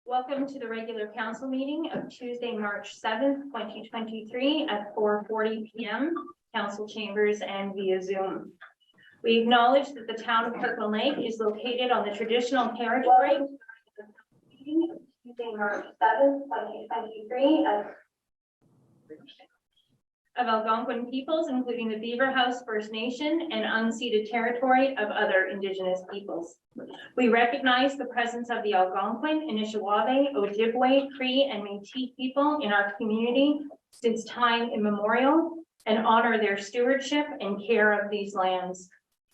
Welcome to the regular council meeting of Tuesday, March 7th, 2023 at 4:40 p.m. Council chambers and via Zoom. We acknowledge that the town of Kirkland Lake is located on the traditional territory of Tuesday, March 7th, 2023 of Algonquin peoples, including the Beaver House First Nation and unceded territory of other Indigenous peoples. We recognize the presence of the Algonquin, Anishinaabe, Ojibwe, Cree, and Métis people in our community since time immemorial and honor their stewardship and care of these lands.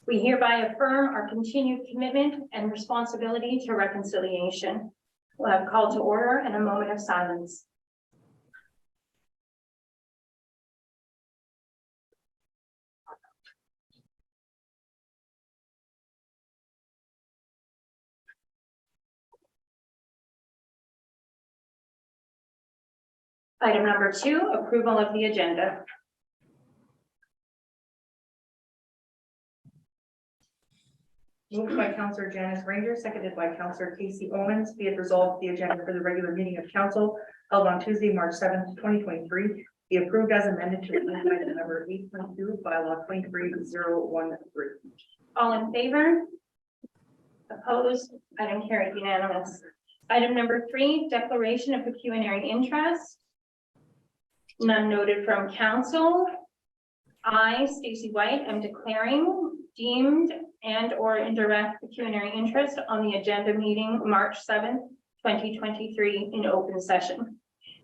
We hereby affirm our continued commitment and responsibility to reconciliation. We'll have a call to order and a moment of silence. Item number 2, approval of the agenda. Moved by Councillor Janice Ranger, seconded by Councillor Casey Owens. Be it resolved, the agenda for the regular meeting of council held on Tuesday, March 7th, 2023, be approved as amended to item number 8.2, bylaw 23013. All in favor? Opposed? Item carried unanimous. Item number 3, declaration of pecuniary interest. None noted from council. I, Stacey White, am declaring deemed and or indirect pecuniary interest on the agenda meeting March 7th, 2023 in open session.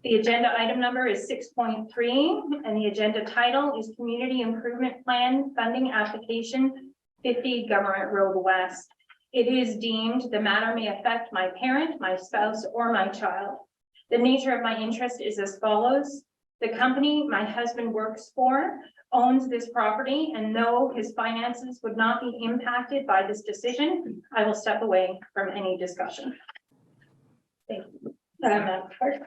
The agenda item number is 6.3 and the agenda title is Community Improvement Plan Funding Application 50 Government Road West. It is deemed the matter may affect my parent, my spouse, or my child. The nature of my interest is as follows. The company my husband works for owns this property, and though his finances would not be impacted by this decision, I will step away from any discussion. Thank you. Madam Clerk.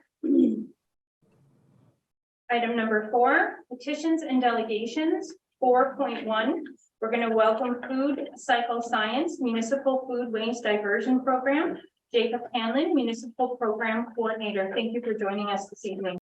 Item number 4, petitions and delegations. 4.1, we're going to welcome Food Cycle Science Municipal Food Waste Diversion Program. Jacob Hanlon, Municipal Program Coordinator. Thank you for joining us this evening.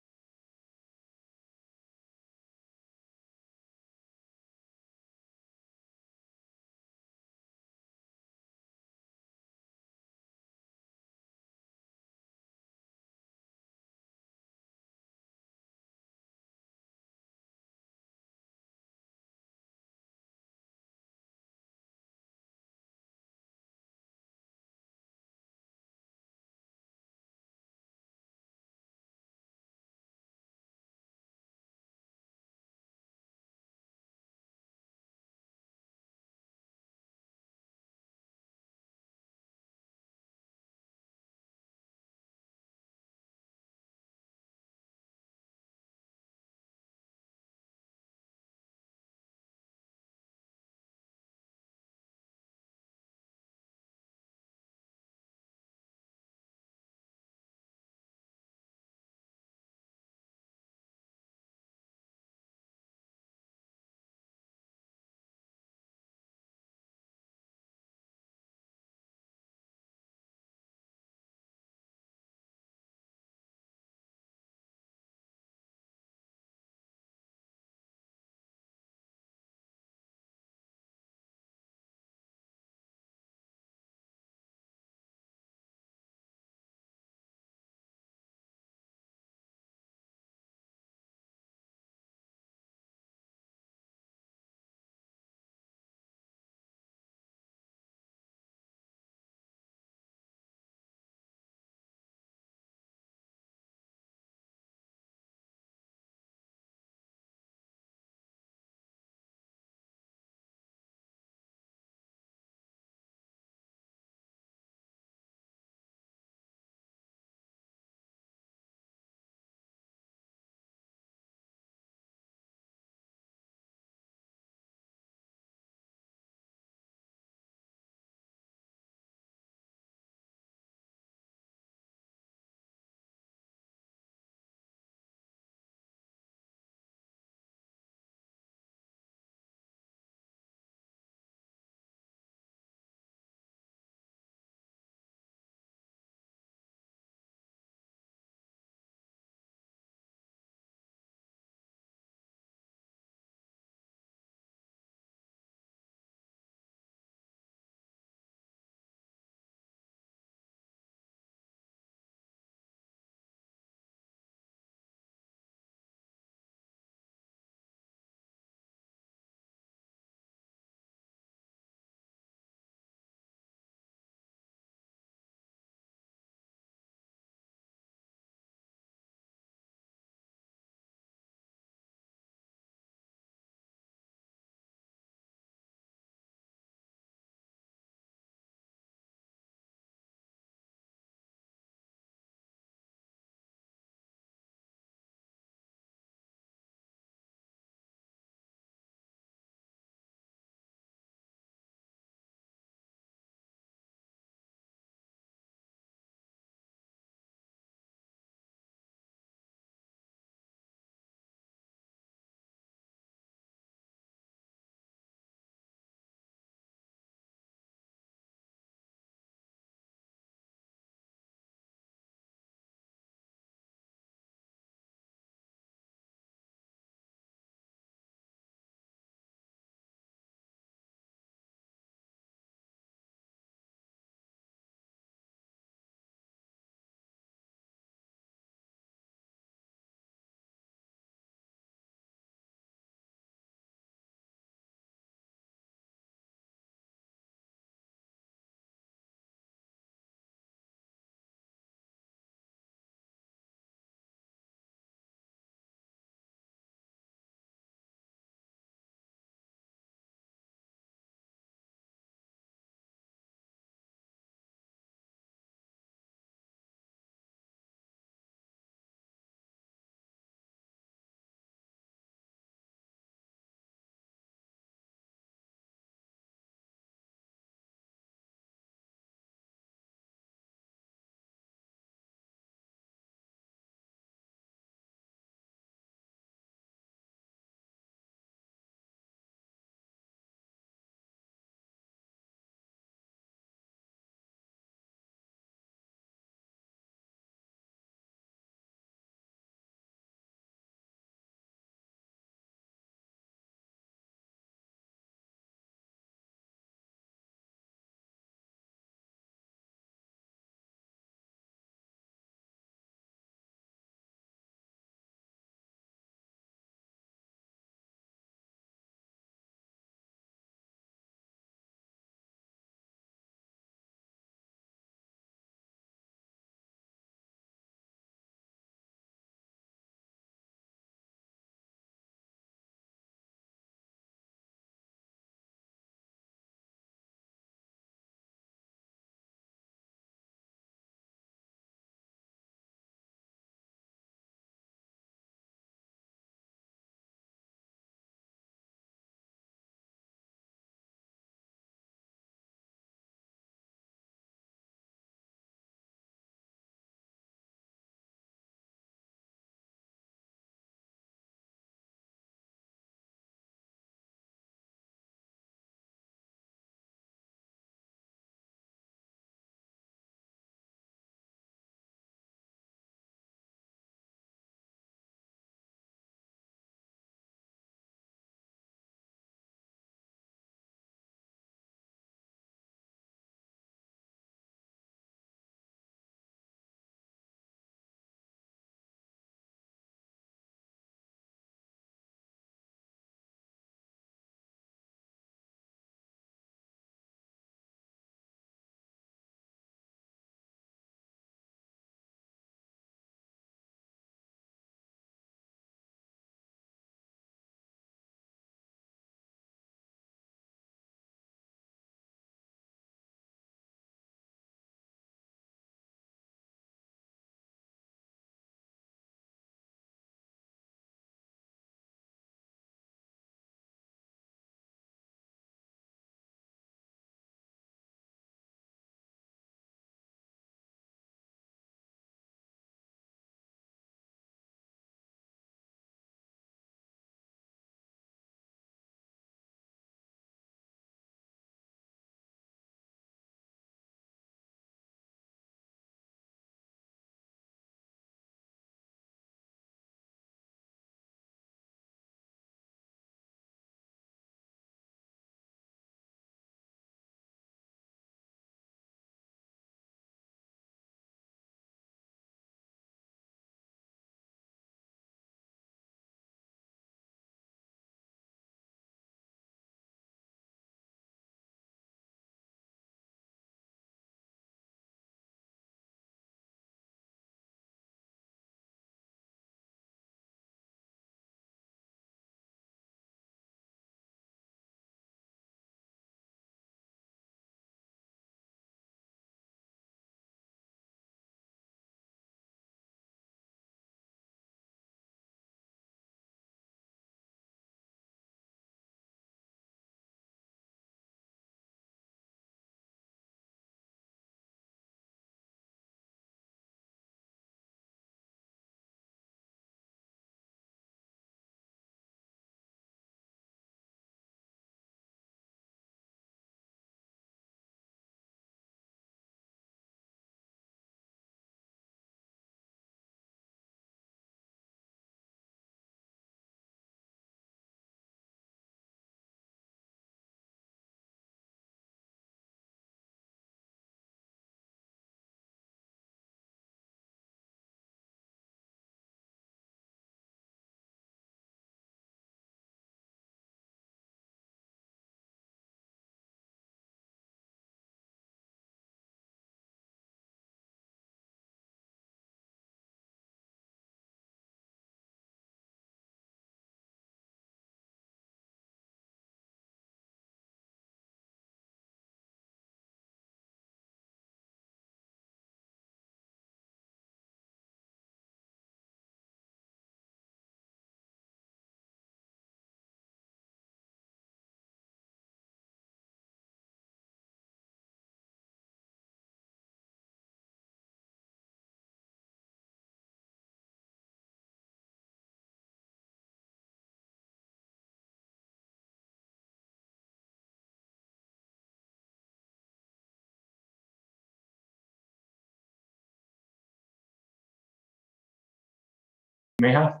may have.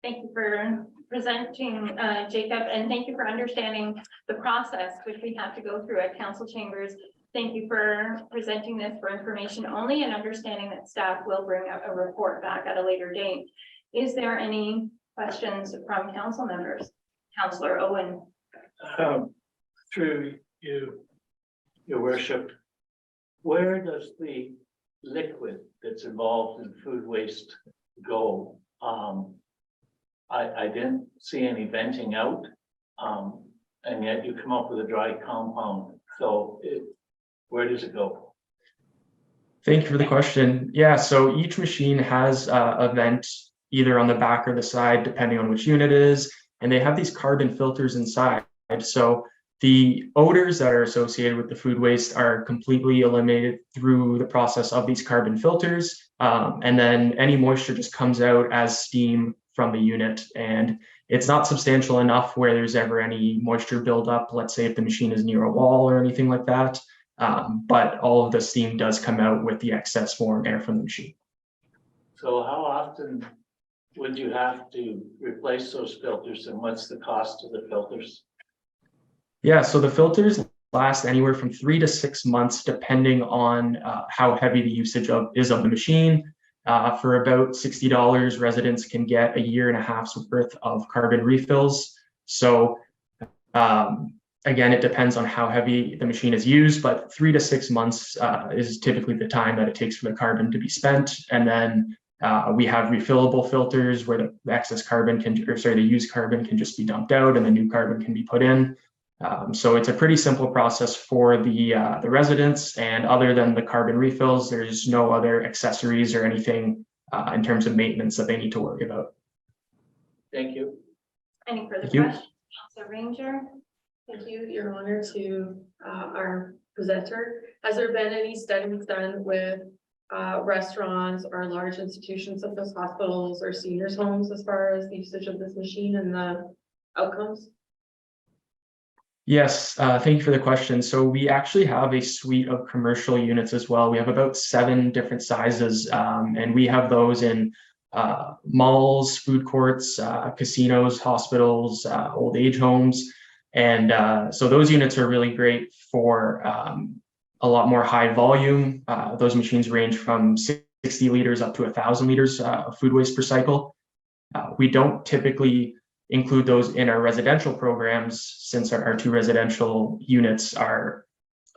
Thank you for presenting, Jacob, and thank you for understanding the process which we have to go through at council chambers. Thank you for presenting this for information only and understanding that staff will bring a report back at a later date. Is there any questions from council members? Councillor Owen. Through you, your worship, where does the liquid that's involved in food waste go? I didn't see any venting out, and yet you come up with a dry compound. So where does it go? Thank you for the question. Yeah, so each machine has a vent either on the back or the side, depending on which unit it is, and they have these carbon filters inside. So the odors that are associated with the food waste are completely eliminated through the process of these carbon filters. And then any moisture just comes out as steam from the unit. And it's not substantial enough where there's ever any moisture buildup, let's say if the machine is near a wall or anything like that. But all of the steam does come out with the excess warm air from the machine. So how often would you have to replace those filters, and what's the cost of the filters? Yeah, so the filters last anywhere from 3 to 6 months, depending on how heavy the usage is of the machine. For about $60, residents can get 1.5 years worth of carbon refills. So again, it depends on how heavy the machine is used, but 3 to 6 months is typically the time that it takes for the carbon to be spent. And then we have refillable filters where the excess carbon the used carbon can just be dumped out and the new carbon can be put in. So it's a pretty simple process for the residents, and other than the carbon refills, there's no other accessories or anything in terms of maintenance that they need to worry about. Thank you. Any further Thank you. questions? Councillor Ranger. Thank you, Your Honor, to our presenter. Has there been any studies done with restaurants or large institutions such as hospitals or seniors' homes as far as the usage of this machine and the outcomes? Yes, thank you for the question. So we actually have a suite of commercial units as well. We have about 7 different sizes, and we have those in malls, food courts, casinos, hospitals, old age homes. And so those units are really great for a lot more high volume. Those machines range from 60 liters up to 1,000 liters of food waste per cycle. We don't typically include those in our residential programs, since our 2 residential units are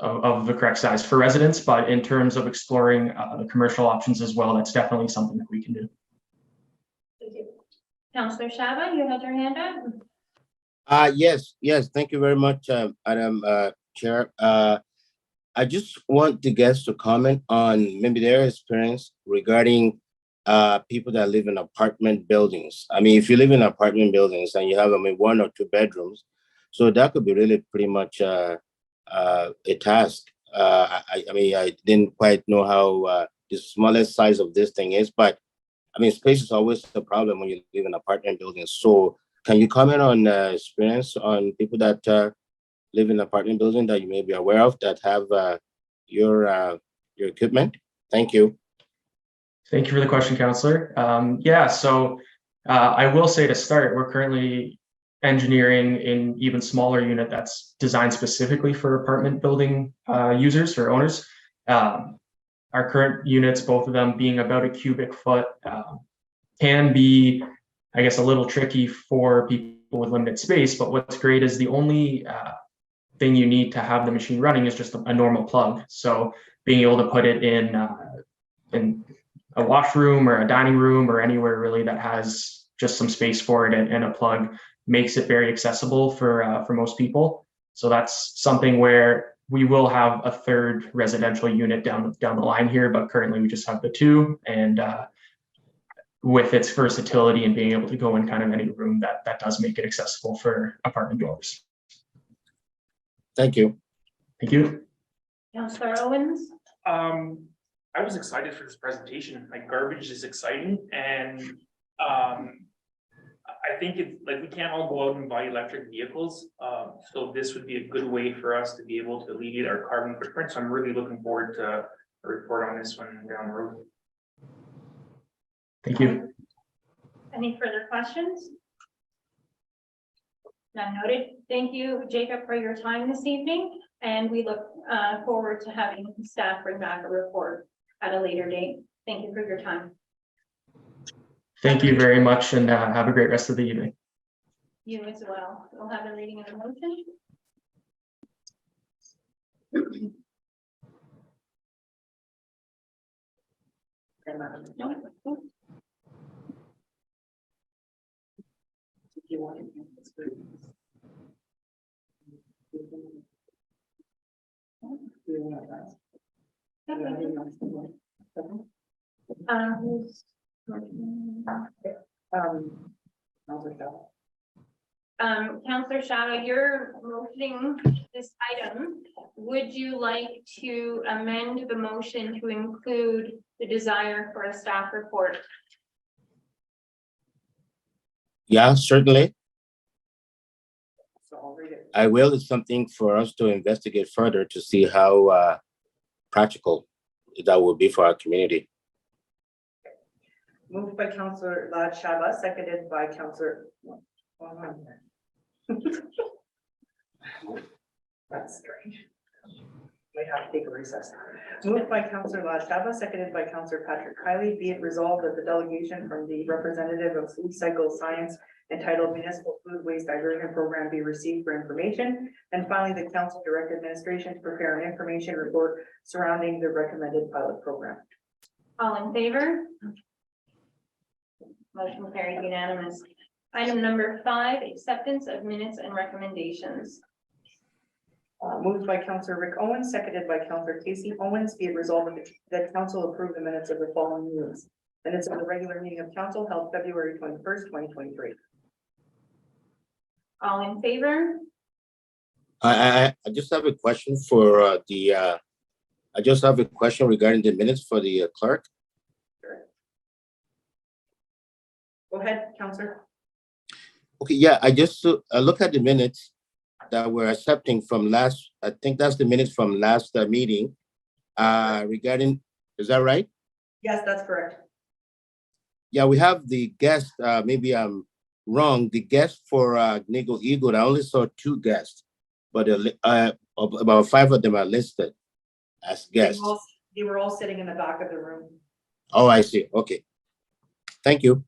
of the correct size for residents. But in terms of exploring the commercial options as well, that's definitely something that we can do. Thank you. Councillor Shava, you had your hand up? Yes, thank you very much, Madam Chair. I just want the guests to comment on maybe their experience regarding people that live in apartment buildings. I mean, if you live in apartment buildings and you have, 1 or 2 bedrooms, so that could be really pretty much a task. I mean, I didn't quite know how the smallest size of this thing is, but I mean, space is always a problem when you live in apartment buildings. So can you comment on experience on people that live in apartment building that you may be aware of that have your equipment? Thank you. Thank you for the question, Councillor. Yeah, so I will say to start, we're currently engineering an even smaller unit that's designed specifically for apartment building users or owners. Our current units, both of them being about a cubic foot, can be, I guess, a little tricky for people with limited space. But what's great is the only thing you need to have the machine running is just a normal plug. So being able to put it in a washroom or a dining room or anywhere really that has just some space for it and a plug makes it very accessible for most people. So that's something where we will have a 3rd residential unit down the line here, but currently we just have the 2, and with its versatility and being able to go in kind of any room, that does make it accessible for apartment dwellers. Thank you. Thank you. Councillor Owens. I was excited for this presentation. Like, garbage is exciting, and I think it's like we can't all go out and buy electric vehicles. So this would be a good way for us to be able to alleviate our carbon footprint. So I'm really looking forward to a report on this one down the road. Thank you. Any further questions? None noted. Thank you, Jacob, for your time this evening, and we look forward to having staff bring back a report at a later date. Thank you for your time. Thank you very much, and have a great rest of the evening. You as well. We'll have a reading of the motion. No. Counselor Shadow, you're motioning this item. Would you like to amend the motion to include the desire for a staff report? Yeah, certainly. So I'll read it. I will. It's something for us to investigate further to see how practical that will be for our community. Moved by Counselor Lad Shaba, seconded by Counselor. That's strange. Might have to take a recess. Moved by Counselor Lad Shaba, seconded by Counselor Patrick Kiley. Be it resolved that the delegation from the representative of Food Cycle Science entitled Municipal Food Waste Diversion Program be received for information. And finally, the council direct administration to prepare an information report surrounding the recommended pilot program. All in favor? Motion carried unanimous. Item number 5, acceptance of minutes and recommendations. Moved by Counselor Rick Owens, seconded by Counselor Casey Owens. Be it resolved that council approve the minutes of the following meetings. Minutes of the regular meeting of council held February 21st, 2023. All in favor? I just have a question for I just have a question regarding the minutes for the clerk. Go ahead, Counselor. Okay, yeah, I just look at the minutes that we're accepting from last, I think that's the minutes from last meeting regarding, is that right? Yes, that's correct. Yeah, we have the guest, maybe I'm wrong, the guest for Nego Eagle, I only saw 2 guests, but about 5 of them are listed as guests. They were all sitting in the back of the room. Oh, I see, okay. Thank you.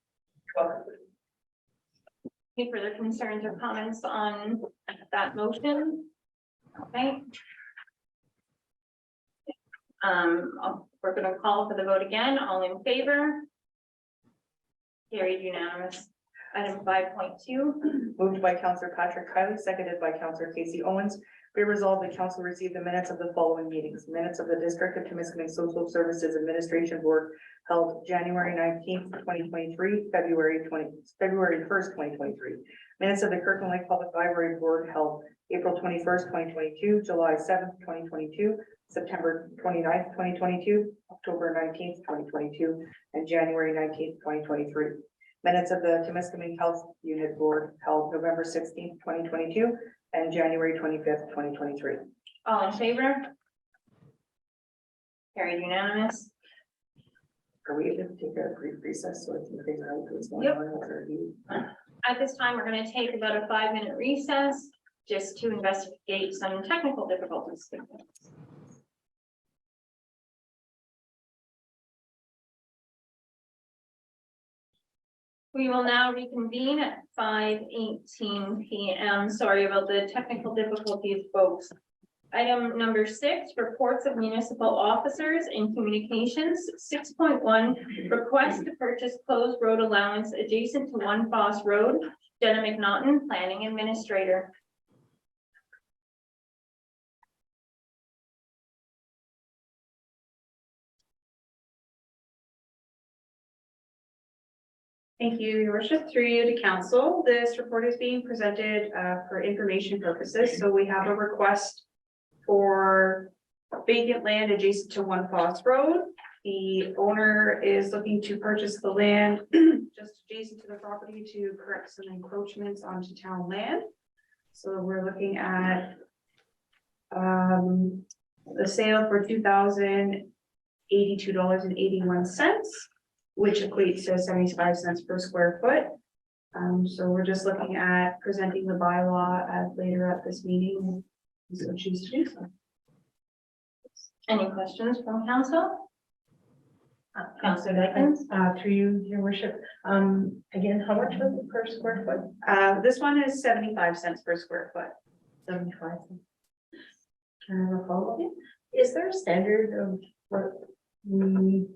Any further concerns or comments on that motion? Okay. We're going to call for the vote again. All in favor? Carried unanimous. Item 5.2. Moved by Counselor Patrick Kiley, seconded by Counselor Casey Owens. Be resolved that council receive the minutes of the following meetings. Minutes of the District of Temiskaming Social Services Administration Board held January 19th, 2023, February 1st, 2023. Minutes of the Kirkland Lake Public Library Board held April 21st, 2022, July 7th, 2022, September 29th, 2022, October 19th, 2022, and January 19th, 2023. Minutes of the Temiskaming Health Unit Board held November 16th, 2022, and January 25th, 2023. All in favor? Carried unanimous. Are we able to take a brief recess so I can figure out what's going Yep. on with our view? At this time, we're going to take about a 5-minute recess just to investigate some technical difficulties. We will now reconvene at 5:18 p.m. Sorry about the technical difficulties, folks. Item number 6, reports of municipal officers and communications. 6.1, request to purchase closed road allowance adjacent to 1 Foss Road. Jenna McNaughton, Planning Administrator. Thank you, Your Worship. Through you to council, this report is being presented for information purposes. So we have a request for vacant land adjacent to 1 Foss Road. The owner is looking to purchase the land just adjacent to the property to correct some encroachments onto town land. So we're looking at the sale for $2,082.81. which equates to 75 cents per square foot. So we're just looking at presenting the bylaw later at this meeting. So choose to do so. Any questions from council? Councilor Dykens? Through you, your worship, again, how much was it per square foot? This one is 75 cents per square foot. 75. Can I have a follow-up? Is there a standard of what we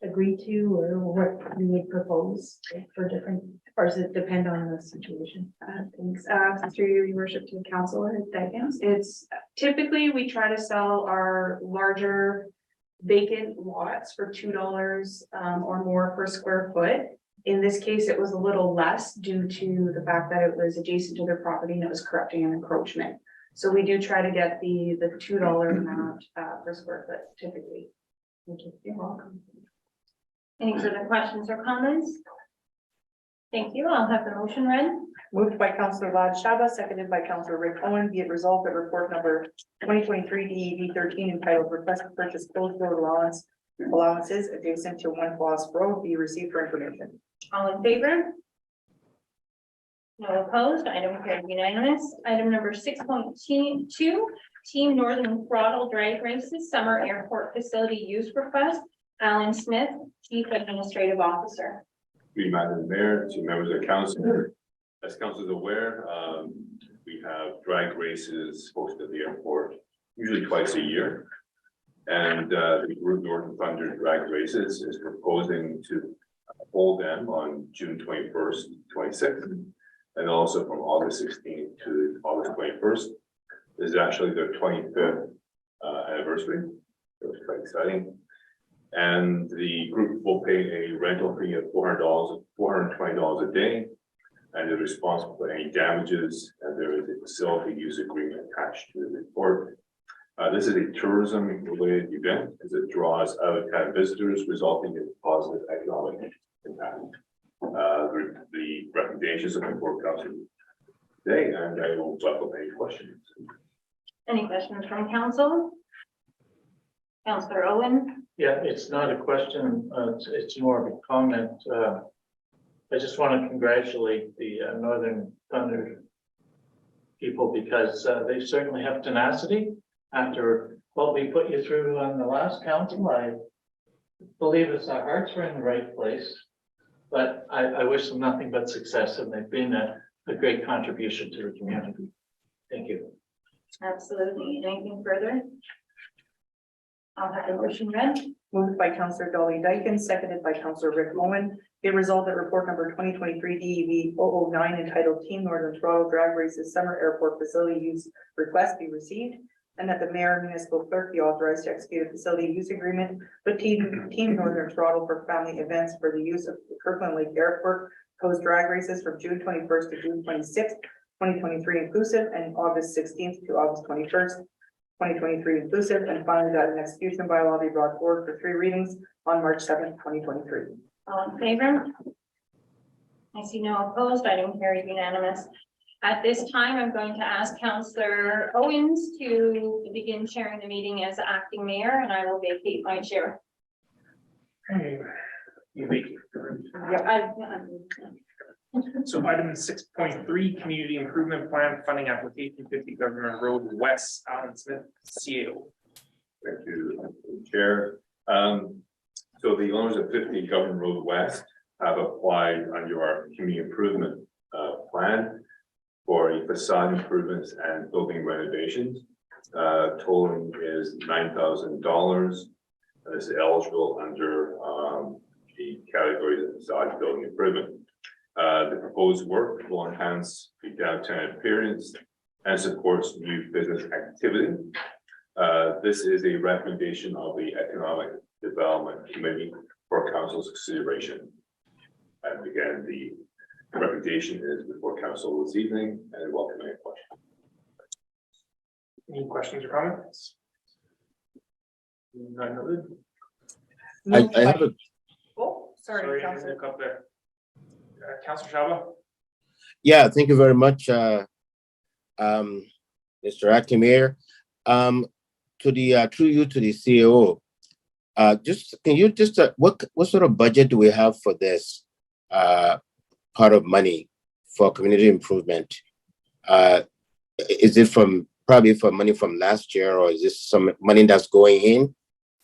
agree to or what we would propose for different, or does it depend on the situation? Thanks. Through you, your worship, to the council, it's typically we try to sell our larger vacant lots for $2 or more per square foot. In this case, it was a little less due to the fact that it was adjacent to their property and it was correcting an encroachment. So we do try to get the $2 amount per square foot typically. Thank you. You're welcome. Any further questions or comments? Thank you. I'll have the motion read. Moved by Councillor Vlad Shaba, seconded by Councillor Rick Owen, be it resolved that report number 2023 DEV 13 entitled request to purchase closed road allowances adjacent to One Foss Road be received for information. All in favor? No opposed. Item carried unanimous. Item number 6.2, Team Northern Throttle Drag Races Summer Airport Facility Use Request. Alan Smith, Chief Administrative Officer. Madam Mayor, to members of council. As council is aware, we have drag races hosted at the airport usually twice a year. And the group Northern Thunder Drag Races is proposing to hold them on June 21st, 26th, and also from August 16th to August 21st. This is actually their 25th anniversary. It was quite exciting. And the group will pay a rental fee of $420 a day, and is responsible for any damages, and there is a facility use agreement attached to the report. This is a tourism-related event as it draws out-of-town visitors, resulting in positive economic impact. The recommendations of the board council today, and I will welcome any questions. Any questions from council? Councillor Owen? Yeah, it's not a question, it's more of a comment. I just want to congratulate the Northern Thunder people because they certainly have tenacity. After what we put you through on the last council, I believe it's our hearts were in the right place. But I wish them nothing but success, and they've been a great contribution to the community. Thank you. Absolutely. Anything further? I'll have the motion read. Moved by Councillor Dolly Dyken, seconded by Councillor Rick Owen. Be it resolved that report number 2023 DEV 009 entitled Team Northern Toronto Drag Races Summer Airport Facility Use Request be received, and that the mayor and municipal clerk be authorized to execute a facility use agreement with Team Northern Toronto for family events for the use of the Kirkland Lake Airport Coast Drag Races from June 21st to June 26th, 2023 inclusive, and August 16th to August 21st. 2023 inclusive, and finally that an execution by law be brought forward for 3 readings on March 7th, 2023. All in favor? I see no opposed. Item carried unanimous. At this time, I'm going to ask Councillor Owens to begin chairing the meeting as acting mayor, and I will vacate my chair. You make So item 6.3, community improvement plan funding application 50 Government Road West, Alan Smith, CAO. Thank you, Chair. So the owners of 50 Government Road West have applied under our community improvement plan for a facade improvements and building renovations. Totaling is $9,000. This is eligible under the category of facade building improvement. The proposed work will enhance the downtown appearance and supports new business activity. This is a recommendation of the Economic Development Committee for council's consideration. And again, the recommendation is before council this evening, and I welcome any questions. Any questions or comments? None noted. Moved I have by- a, Oh, sorry, I Councillor. look up there. Councillor Shaba? yeah, thank you very much, Mr. Acting Mayor. To the through you to the CEO. just, can you just, what sort of budget do we have for this, part of money for community improvement? Is it probably from money from last year, or is this some money that's going in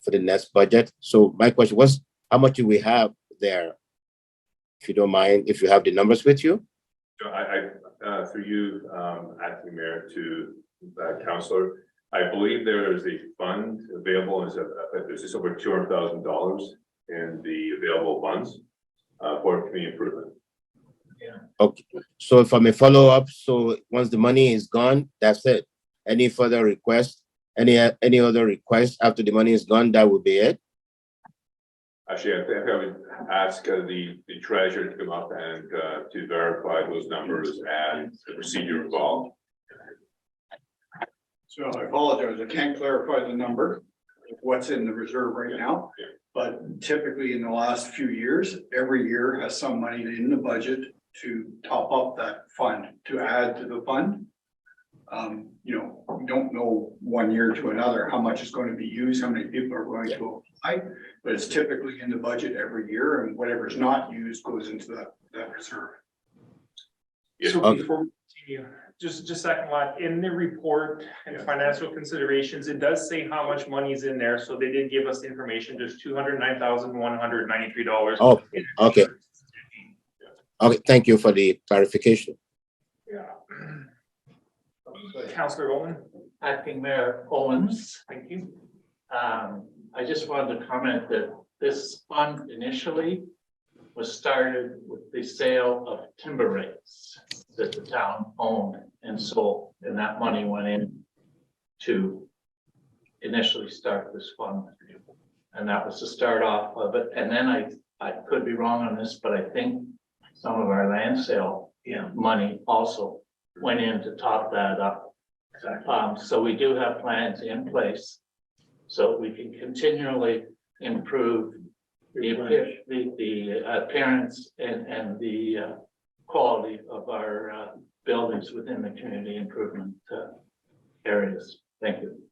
for the next budget? So my question was, how much do we have there? If you don't mind, if you have the numbers with you? So through you, acting mayor to councillor, I believe there is a fund available, there's just over $200,000 in the available funds for community improvement. Okay, so if I may follow up, so once the money is gone, that's it. Any further requests, any other requests after the money is gone, that would be it? Actually, I think I would ask the treasurer to come up and to verify those numbers and the procedure involved. So I apologize, I can't clarify the number of what's in the reserve right now. But typically in the last few years, every year has some money in the budget to top up that fund, to add to the fund. You know, we don't know 1 year to another how much is going to be used, how many people are going to apply, but it's typically in the budget every year, and whatever's not used goes into that reserve. Yes. So Okay. before we continue, just second line, in the report and financial considerations, it does say how much money is in there, so they did give us information, there's $209,193. Oh, okay. Okay, thank you for the clarification. Yeah. Councillor Bowman, Acting Mayor Owens, thank you. I just wanted to comment that this fund initially was started with the sale of timber rates that the town owned and sold, and that money went in to initially start this fund. And that was the start off of it. And then I could be wrong on this, but I think some of our land sale money also went in to top that up. So we do have plans in place so we can continually improve the appearance and the quality of our buildings within the community improvement areas. Thank you.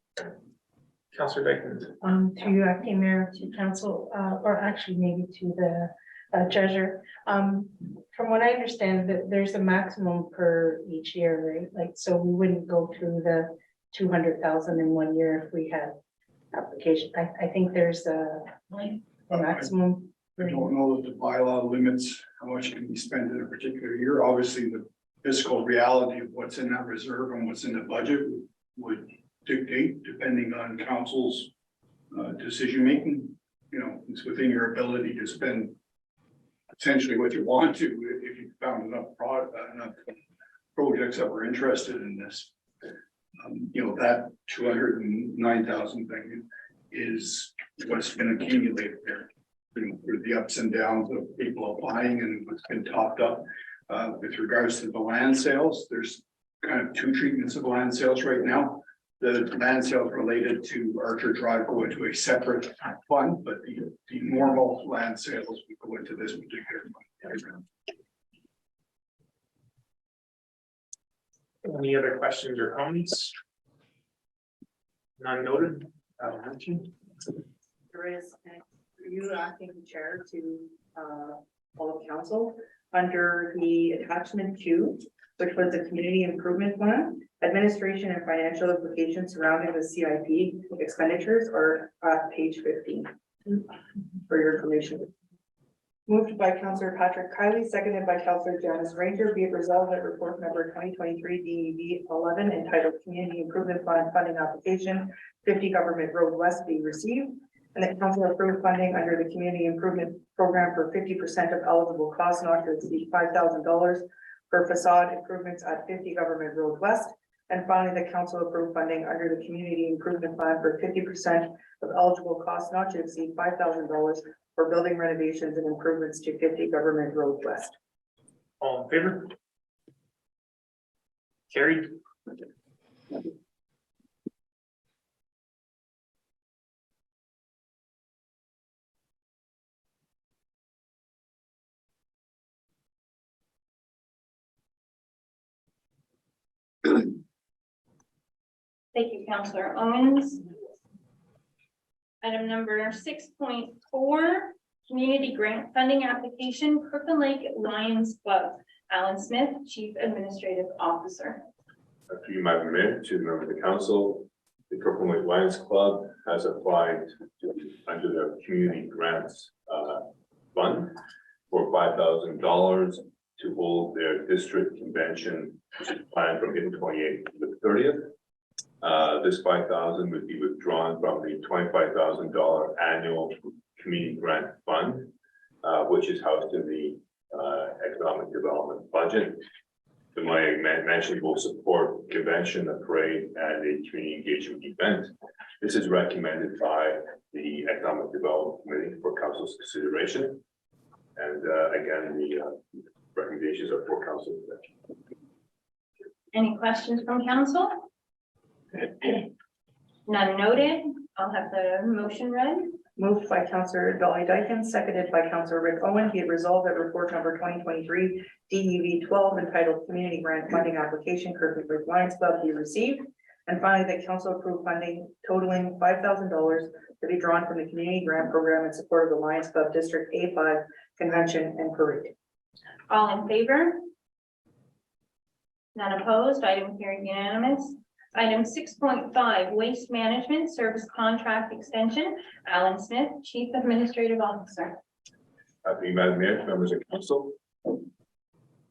Councillor Dyckman. To you, acting mayor, to council, or actually maybe to the treasurer. From what I understand, that there's a maximum per each year, right? Like, so we wouldn't go through the 200,000 in 1 year if we had application. I think there's a maximum. I don't know that the bylaw limits how much can be spent in a particular year. Obviously, the fiscal reality of what's in that reserve and what's in the budget would dictate, depending on council's decision making. You know, it's within your ability to spend essentially what you want to, if you found enough projects that were interested in this. You know, that 209,000 thing is what's been accumulated there. You know, through the ups and downs of people applying and what's been topped up. With regards to the land sales, there's kind of two treatments of land sales right now. The land sales related to Archer Drive go into a separate fund, but the normal land sales would go into this particular fund. Any other questions or comments? None noted. There is, you acting chair to all of council under the attachment 2, which was the community improvement plan. Administration and financial implications surrounding the CIP expenditures are at page 15 for your information. Moved by Councillor Patrick Kiley, seconded by Councillor Janice Ranger, be it resolved that report number 2023 DEV 11 entitled Community Improvement Plan Funding Application 50 Government Road West be received, and that council approved funding under the Community Improvement Program for 50% of eligible costs not to exceed $5,000 for facade improvements at 50 Government Road West. And finally, the council approved funding under the Community Improvement Plan for 50% of eligible costs not to exceed $5,000 for building renovations and improvements to 50 Government Road West. All in favor? Carried. Thank you, Councillor Owens. Item number 6.4, community grant funding application, Crooklyn Lake Lions Club. Alan Smith, Chief Administrative Officer. Through you, Madam Mayor, to the member of the council, the Crooklyn Lake Lions Club has applied under their community grants fund for $5,000 to hold their district convention, which is planned from April 28th to the 30th. This $5,000 would be withdrawn from the $25,000 annual community grant fund, which is housed in the economic development budget. The money mentioned will support convention, a parade, and a community engagement event. This is recommended by the Economic Development Committee for council's consideration. And again, the recommendations are for council. Any questions from council? None noted. I'll have the motion read. Moved by Counselor Dolly Dyken, seconded by Counselor Rick Owen, be it resolved that report number 2023 DEV 12 entitled Community Grant Funding Application Kirkland Lake Lions Club be received. And finally, that council approve funding totaling $5,000 to be drawn from the community grant program in support of the Lions Club District A5 Convention and Parade. All in favor? None opposed. Item carried unanimous. Item 6.5, waste management service contract extension. Alan Smith, Chief Administrative Officer. Happy Madam Mayor, members of council.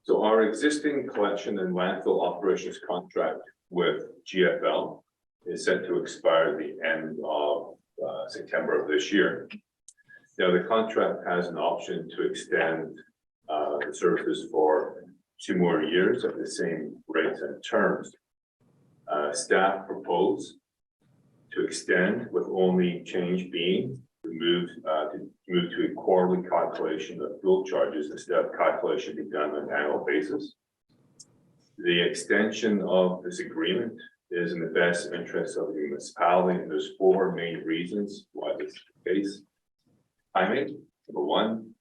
So our existing collection and landfill operations contract with GFL is set to expire the end of September of this year. Now, the contract has an option to extend the services for 2 more years at the same rates and terms. Staff propose to extend, with only change being to move to a quarterly calculation of fuel charges instead of calculation being done on an annual basis. The extension of this agreement is in the best interest of the municipality, and there's 4 main reasons why this is the case. Timing, number 1,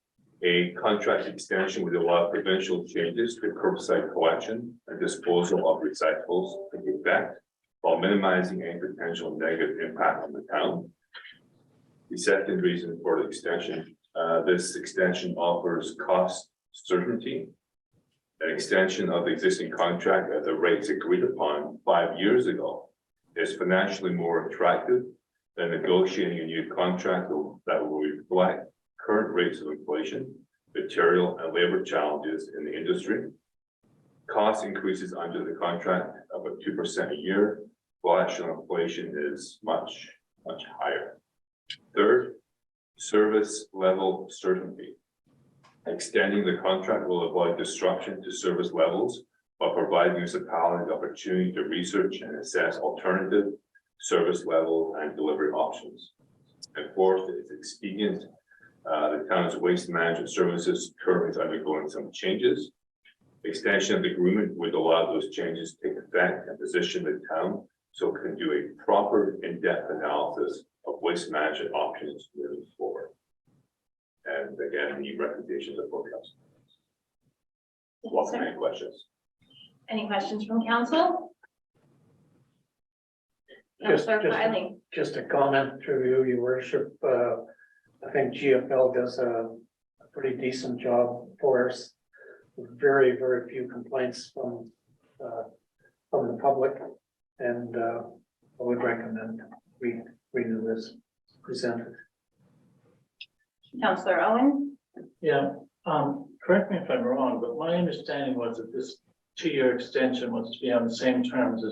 a contract extension would allow provincial changes to curbside collection and disposal of recyclables to take effect, while minimizing any potential negative impact on the town. The second reason for the extension, this extension offers cost certainty. An extension of the existing contract at the rates agreed upon 5 years ago is financially more attractive than negotiating a new contract that will reflect current rates of inflation, material and labor challenges in the industry. Cost increases under the contract of about 2% a year, while actual inflation is much higher. Third, service level certainty. Extending the contract will avoid disruption to service levels while providing municipalities the opportunity to research and assess alternative service level and delivery options. And fourth, it's expedient. The town's waste management services currently is undergoing some changes. Extension of the agreement would allow those changes to take effect and position the town so it can do a proper in-depth analysis of waste management options moving forward. And again, the recommendations are for council. Welcome any questions. Any questions from council? Councilor Wiley. Just a comment through you, your worship. I think GFL does a pretty decent job for us. Very few complaints from the public, and I would recommend we renew this presented. Councilor Owen. Yeah, correct me if I'm wrong, but my understanding was that this 2-year extension was to be on the same terms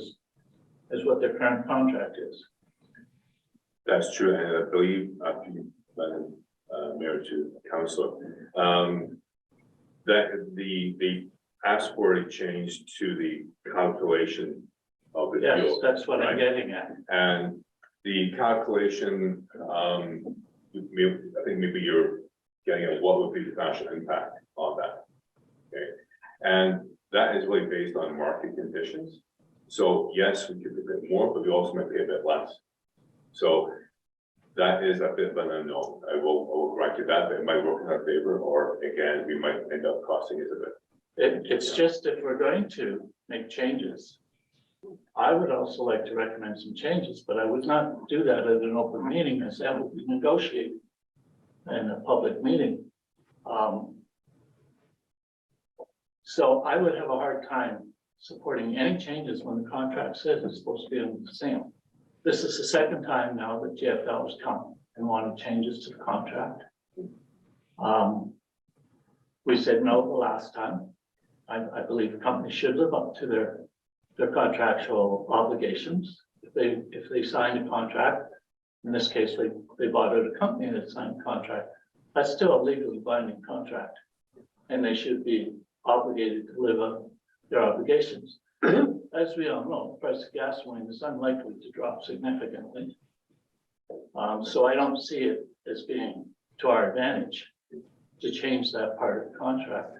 as what their current contract is. That's true, and I believe after you, Madam Mayor to Council, that they asked for a change to the calculation of the Yes, fuel. that's what I'm getting at. And the calculation, I think maybe you're getting at what would be the financial impact on that. Okay, and that is really based on market conditions. So yes, we could pay a bit more, but we also might pay a bit less. So that is a bit of an unknown. I will correct you that, but it might work in our favor, or again, we might end up costing it a bit. It's just if we're going to make changes, I would also like to recommend some changes, but I would not do that at an open meeting, as that would be negotiated in a public meeting. So I would have a hard time supporting any changes when the contract says it's supposed to be the same. This is the second time now that GFL has come and wanted changes to the contract. We said no the last time. I believe the company should live up to their contractual obligations. If they signed a contract, in this case, they bought out a company that signed a contract, that's still a legally binding contract. And they should be obligated to live up their obligations. As we all know, the price of gasoline is unlikely to drop significantly. So I don't see it as being to our advantage to change that part of the contract.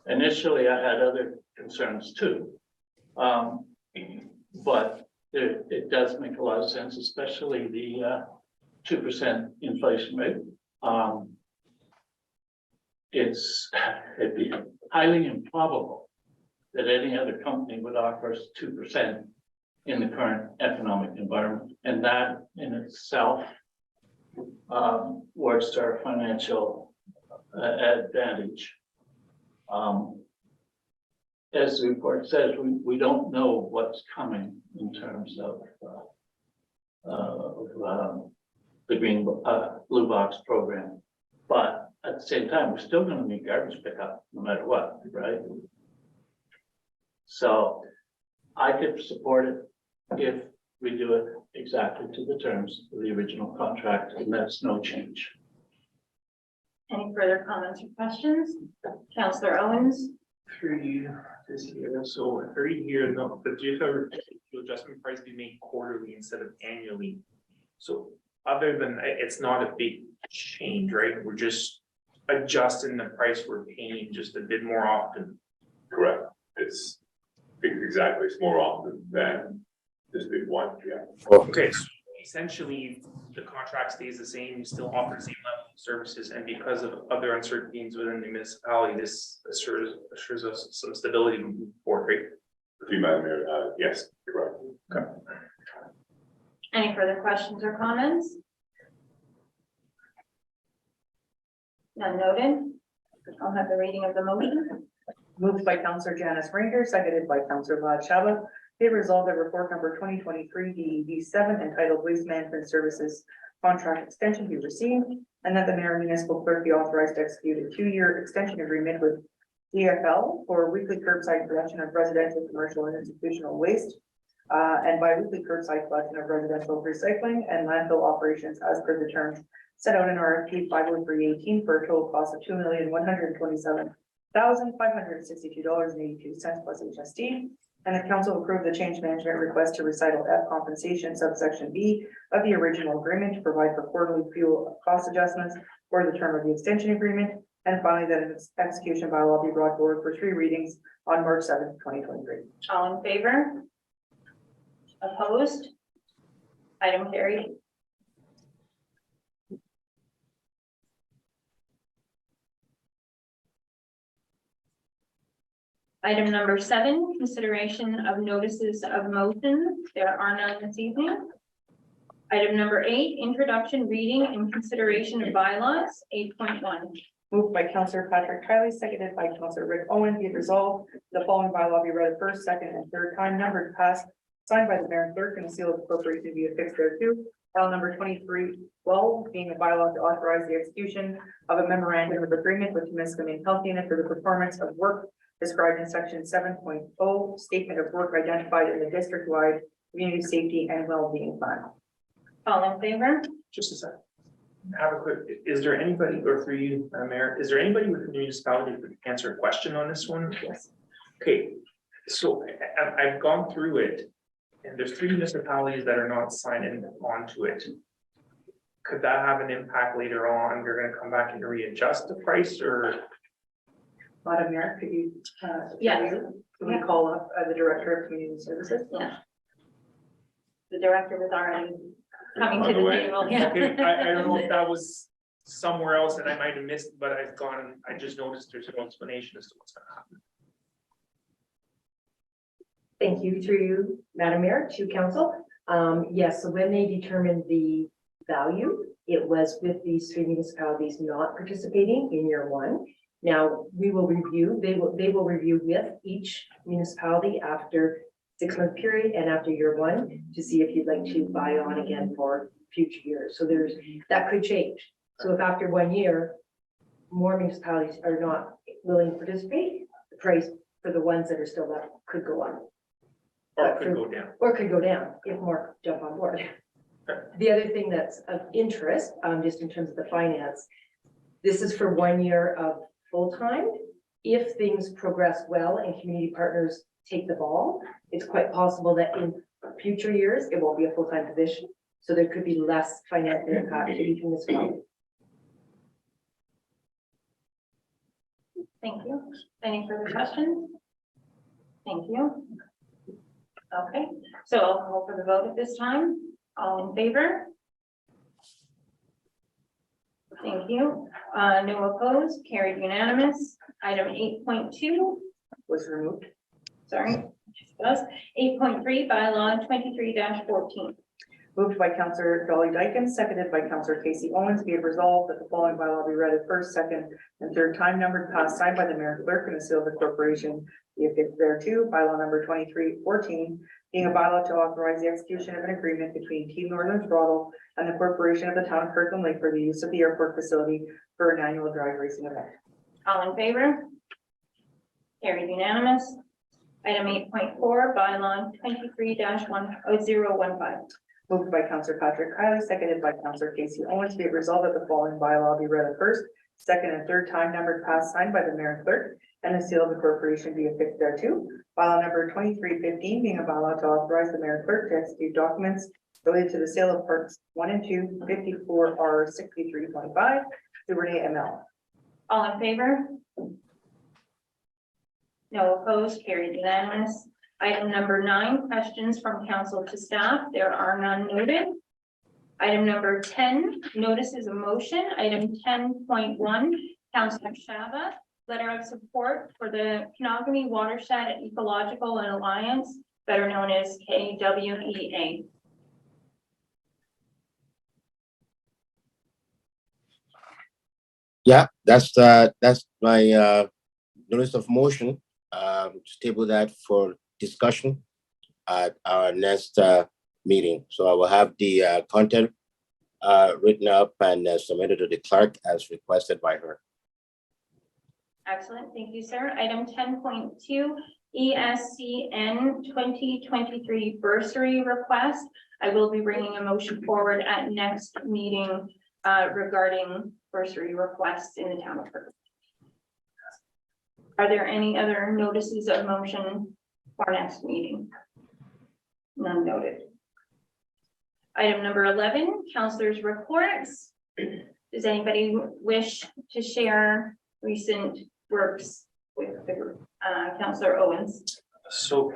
Initially, I had other concerns too. But it does make a lot of sense, especially the 2% inflation rate. It'd be highly improbable that any other company would offer us 2% in the current economic environment. And that in itself works to our financial advantage. As the report says, we don't know what's coming in terms of the green blue box program, but at the same time, we're still going to need garbage pickup no matter what, right? So I could support it if we do it exactly to the terms of the original contract, and that's no change. Any further comments or questions? Councillor Owens? Through you this year, so every year, no, the GFL adjustment price be made quarterly instead of annually. So other than, it's not a big change, right? We're just adjusting the price we're paying just a bit more often. Correct. It's exactly, it's more often than this big one, yeah. Okay, so essentially, the contract stays the same, you still offer the same level of services, and because of other uncertainties within the municipality, this assures us some stability moving forward, right? Through Madam Mayor, yes, correct. Okay. Any further questions or comments? None noted. I'll have the reading of the motion. Moved by Councillor Janice Ranger, seconded by Councillor Vlad Shaba. Be resolved that report number 2023 DEV7 entitled Waste Management Services Contract Extension be received, and that the mayor and municipal clerk be authorized to execute a 2-year extension agreement with DFL for weekly curbside collection of residential, commercial, and institutional waste, and bi-weekly curbside collection of residential recycling and landfill operations as per the terms set out in RFP 50318 for a total cost of $2,127,562.82 plus HST. And the council approved the change management request to recital F compensation subsection B of the original agreement to provide for quarterly fuel cost adjustments for the term of the extension agreement. And finally, that its execution by law be brought forward for 3 readings on March 7th, 2023. All in favor? Opposed? Item carried. Item number 7, consideration of notices of motion. There are none this evening. Item number 8, introduction, reading, and consideration of bylaws, 8.1. Moved by Councillor Patrick Kiley, seconded by Councillor Rick Owen, be it resolved, the following bylaw be read first, second, and third time, numbered, passed, signed by the mayor and clerk, and the seal of appropriation be affixed thereto. File number 2312, being a bylaw to authorize the execution of a memorandum of agreement with Temiskaming Health Unit for the performance of work described in section 7.0, statement of work identified in the district-wide community safety and well-being plan. All in favor? Just a second. Have a quick, is there anybody, or through you, Mayor, is there anybody with the municipality who could answer a question on this one? Yes. Okay, so I've gone through it, and there's 3 municipalities that are not signing onto it. Could that have an impact later on? You're gonna come back and readjust the price, or? Madam Mayor, could you, Yes. can we call up the Director of Community Services? Yeah. The director was already coming to On the the way. table. Yeah. Okay, I don't know if that was somewhere else that I might have missed, but I've gone, I just noticed there's no explanation as to what's gonna happen. Thank you through you, Madam Mayor, to council. Yes, so when they determined the value, it was with these 3 municipalities not participating in year 1. Now, we will review, they will review with each municipality after 6-month period and after year 1 to see if you'd like to buy on again for future years. So that could change. So if after 1 year, more municipalities are not willing to participate, the price for the ones that are still left could go up. Or it could go down. Or could go down if more jump on board. The other thing that's of interest, just in terms of the finance, this is for 1 year of full-time. If things progress well and community partners take the ball, it's quite possible that in future years, it won't be a full-time position. So there could be less financial impact to each municipality. Thank you. Any further questions? Thank you. Okay, so I'll call for the vote at this time. All in favor? Thank you. No opposed, carried unanimous. Item 8.2 Was removed. sorry, 8.3 bylaw 23-14. Moved by Councillor Dolly Dyken, seconded by Councillor Casey Owens, be it resolved that the following bylaw be read at first, second, and third time numbered, passed, signed by the mayor and clerk, and the seal of the corporation be affixed thereto. Bylaw number 23-14, being a bylaw to authorize the execution of an agreement between Team Northern Throttle and the corporation of the town of Kirkland Lake for the use of the airport facility for an annual drag racing event. All in favor? Carried unanimous. Item 8.4 bylaw 23-1015. Moved by Councillor Patrick Kiley, seconded by Councillor Casey Owens, be it resolved that the following bylaw be read at first, second, and third time numbered, passed, signed by the mayor and clerk, and the seal of the corporation be affixed thereto. Bylaw number 23-15, being a bylaw to authorize the mayor and clerk to execute documents related to the sale of parts 1 and 2, 54R 6325, Duvernay ML. All in favor? No opposed, carried unanimous. Item number 9, questions from council to staff. There are none noted. Item number 10, notices of motion. Item 10.1, Councillor Shava, letter of support for the Kenogami Watershed Ecological and Alliance, better known as KWEA. Yeah, that's my notice of motion, to table that for discussion at our next meeting. So I will have the content written up and submitted to the clerk as requested by her. Excellent, thank you, sir. Item 10.2, ESCN 2023 bursary request. I will be bringing a motion forward at next meeting regarding bursary requests in the town of Kirkland. Are there any other notices of motion for next meeting? None noted. Item number 11, councilors' reports. Does anybody wish to share recent works with the group? Councillor Owens. So,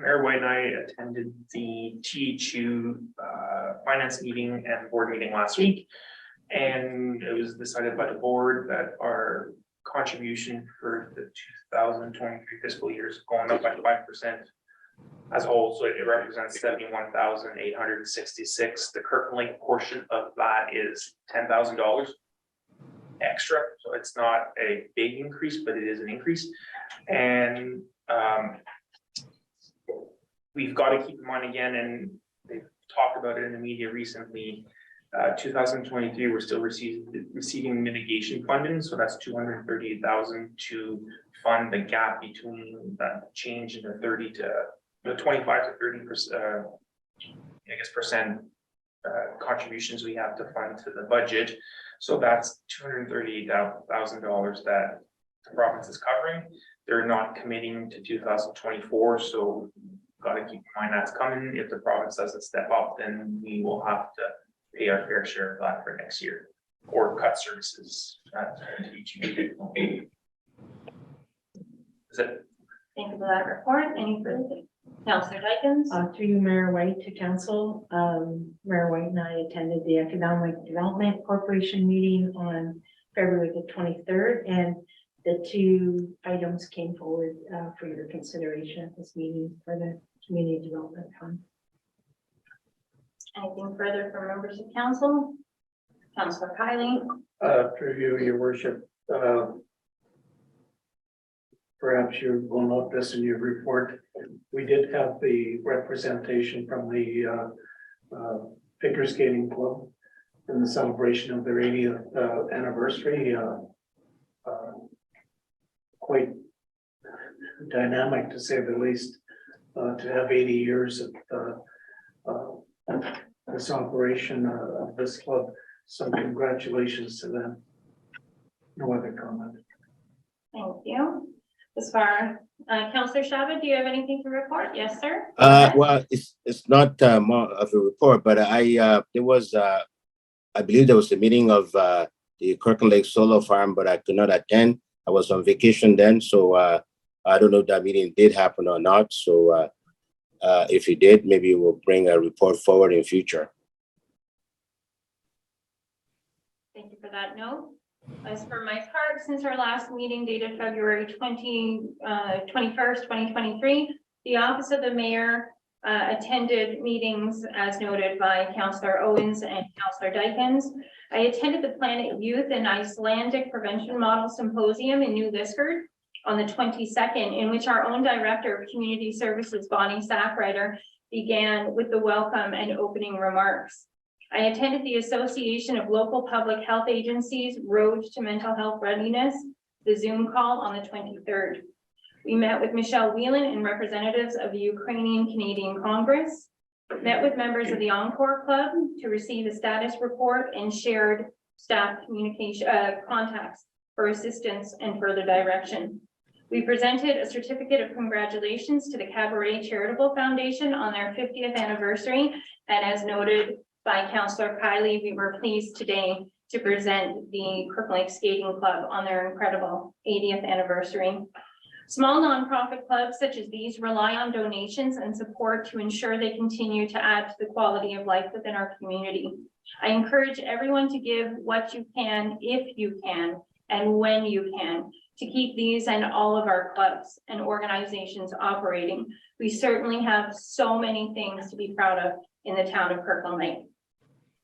Mayor White and I attended the THU finance meeting and board meeting last week. And it was decided by the board that our contribution for the 2023 fiscal year is going up by 5% as a whole. So it represents 71,866. The Kirkland Lake portion of that is $10,000 extra. So it's not a big increase, but it is an increase. And we've got to keep in mind again, and they've talked about it in the media recently, 2023, we're still receiving mitigation funding. So that's 238,000 to fund the gap between that change in the 25 to 30%, percent contributions we have to fund to the budget. So that's $238,000 that the province is covering. They're not committing to 2024, so got to keep in mind that's coming. If the province doesn't step up, then we will have to pay our fair share of that for next year, or cut services to each unit. Is it? Thank you for that report. Any further? Councillor Dykens. Through you, Mayor White, to council. Mayor White and I attended the Economic Development Corporation meeting on February the 23rd, and the two items came forward for your consideration at this meeting for the Community Development Fund. Anything further from members of council? Councillor Kylie? Through you, your worship, perhaps you will note this in your report. We did have the representation from the figure skating club in the celebration of their 80th anniversary. Quite dynamic, to say the least, to have 80 years of this operation of this club. So congratulations to them. No other comment. Thank you. As far, Councillor Shabbat, do you have anything to report? Yes, sir. Well, it's not more of a report, but there was I believe there was a meeting of the Kirkland Lake Solar Farm, but I could not attend. I was on vacation then, so I don't know if that meeting did happen or not. So if it did, maybe we'll bring a report forward in future. Thank you for that note. As for my part, since our last meeting dated February 21st, 2023, the Office of the Mayor attended meetings as noted by Councillor Owens and Councillor Dykens. I attended the Planet Youth and Icelandic Prevention Model Symposium in New Liskeard on the 22nd, in which our own Director of Community Services, Bonnie Sackrider, began with the welcome and opening remarks. I attended the Association of Local Public Health Agencies Road to Mental Health Readiness, the Zoom call on the 23rd. We met with Michelle Whelan and representatives of the Ukrainian Canadian Congress, met with members of the Encore Club to receive a status report and shared staff communication contacts for assistance and further direction. We presented a certificate of congratulations to the Cabaret Charitable Foundation on their 50th anniversary, and as noted by Councillor Kylie, we were pleased today to present the Kirkland Lake Skating Club on their incredible 80th anniversary. Small nonprofit clubs such as these rely on donations and support to ensure they continue to add to the quality of life within our community. I encourage everyone to give what you can, if you can, and when you can, to keep these and all of our clubs and organizations operating. We certainly have so many things to be proud of in the town of Kirkland Lake.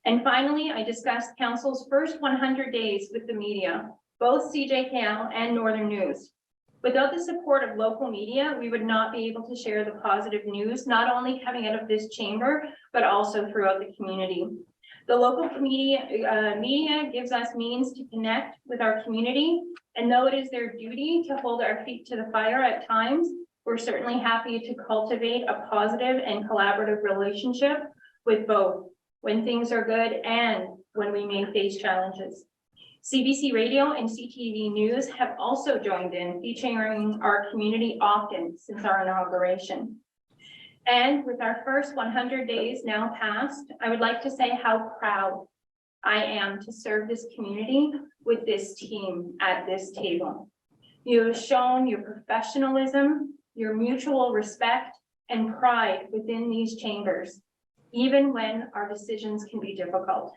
And finally, I discussed Council's first 100 days with the media, both CJKL and Northern News. Without the support of local media, we would not be able to share the positive news, not only coming out of this chamber, but also throughout the community. The local media gives us means to connect with our community, and though it is their duty to hold our feet to the fire at times, we're certainly happy to cultivate a positive and collaborative relationship with both when things are good and when we may face challenges. CBC Radio and CTV News have also joined in, featuring our community often since our inauguration. And with our first 100 days now passed, I would like to say how proud I am to serve this community with this team at this table. You have shown your professionalism, your mutual respect, and pride within these chambers, even when our decisions can be difficult.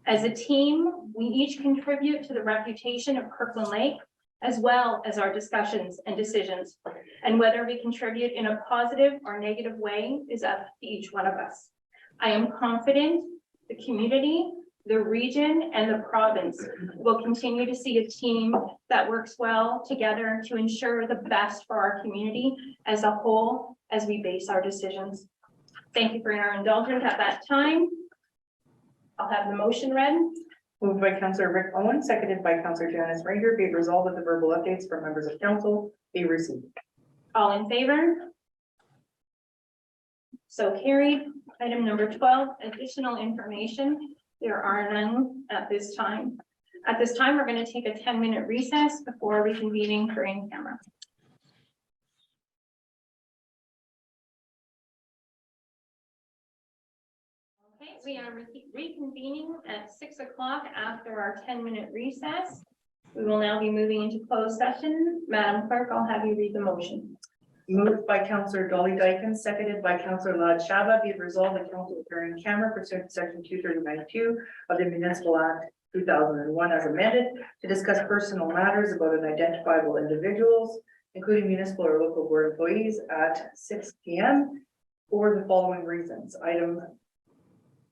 As a team, we each contribute to the reputation of Kirkland Lake, as well as our discussions and decisions. And whether we contribute in a positive or negative way is up to each one of us. I am confident the community, the region, and the province will continue to see a team that works well together to ensure the best for our community as a whole as we base our decisions. Thank you for your indulgence at that time. I'll have the motion read. Moved by Councillor Rick Owen, seconded by Councillor Janice Ranger. Be it resolved that the verbal updates from members of council be received. All in favor? So carried. Item number 12, additional information. There are none at this time. At this time, we're going to take a 10-minute recess before reconvening for in-camera. Okay, we are reconvening at 6 o'clock after our 10-minute recess. We will now be moving into closed session. Madam Clerk, I'll have you read the motion. Moved by Councillor Dolly Dykens, seconded by Councillor Lad Shaba. Be it resolved that council appear in camera pursuant to section 239(2) of the Municipal Act 2001 as amended to discuss personal matters about identifiable individuals, including municipal or local board employees at 6 p.m. for the following reasons. Item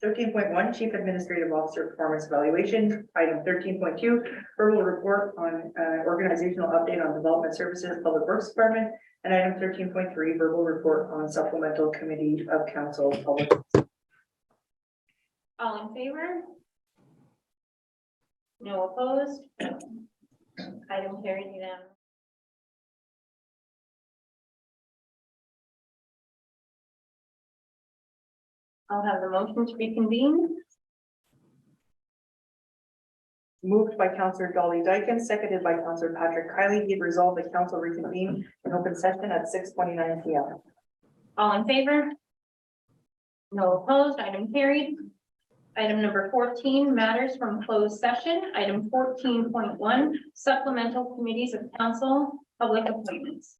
13.1, Chief Administrative Officer Performance Evaluation. Item 13.2, verbal report on organizational update on Development Services, Public Works Department. And item 13.3, verbal report on Supplemental Committee of Council, Public. All in favor? No opposed? Item carried unanimously. I'll have the motion to reconvene. Moved by Councillor Dolly Dyken, seconded by Councillor Patrick Kiley. Be it resolved the council reconvene in open session at 6:29 p.m. All in favor? No opposed, item carried. Item number 14, matters from closed session. Item 14.1, supplemental committees of council, public appointments.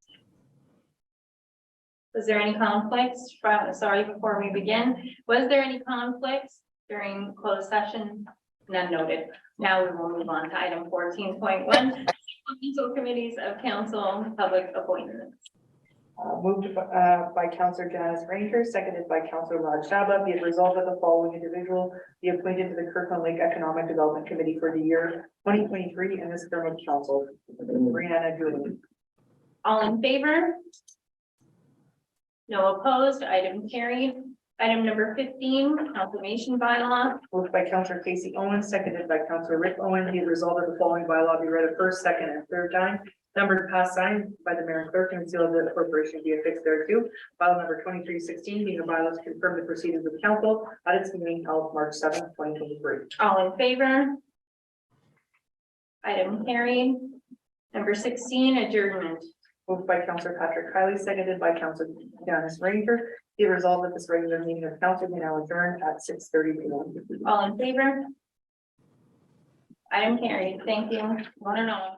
Was there any conflicts? Sorry, before we begin, was there any conflicts during closed session? None noted. Now we will move on to item 14.1, supplemental committees of council, public appointments. Moved by Councillor Janice Ranger, seconded by Councillor Raj Shaba. Be it resolved that the following individual be appointed to the Kirkland Lake Economic Development Committee for the year 2023 in this term of council. Brianna Dooley. All in favor? No opposed, item carried. Item number 15, confirmation bylaw. Moved by Councillor Casey Owens, seconded by Councillor Rick Owen. Be it resolved that the following bylaw be read a first, second, and third time. Numbered past signed by the mayor and clerk and sealed of the corporation be affixed thereto. Bylaw number 2316 being a bylaw to confirm the proceedings of council at its meeting held March 7th, 2023. All in favor? Item carried. Number 16, adjournment. Moved by Councillor Patrick Kiley, seconded by Councillor Janice Ranger. Be it resolved that this regular meeting of council be now adjourned at 6:30 p.m. All in favor? Item carried. Thank you. One and all.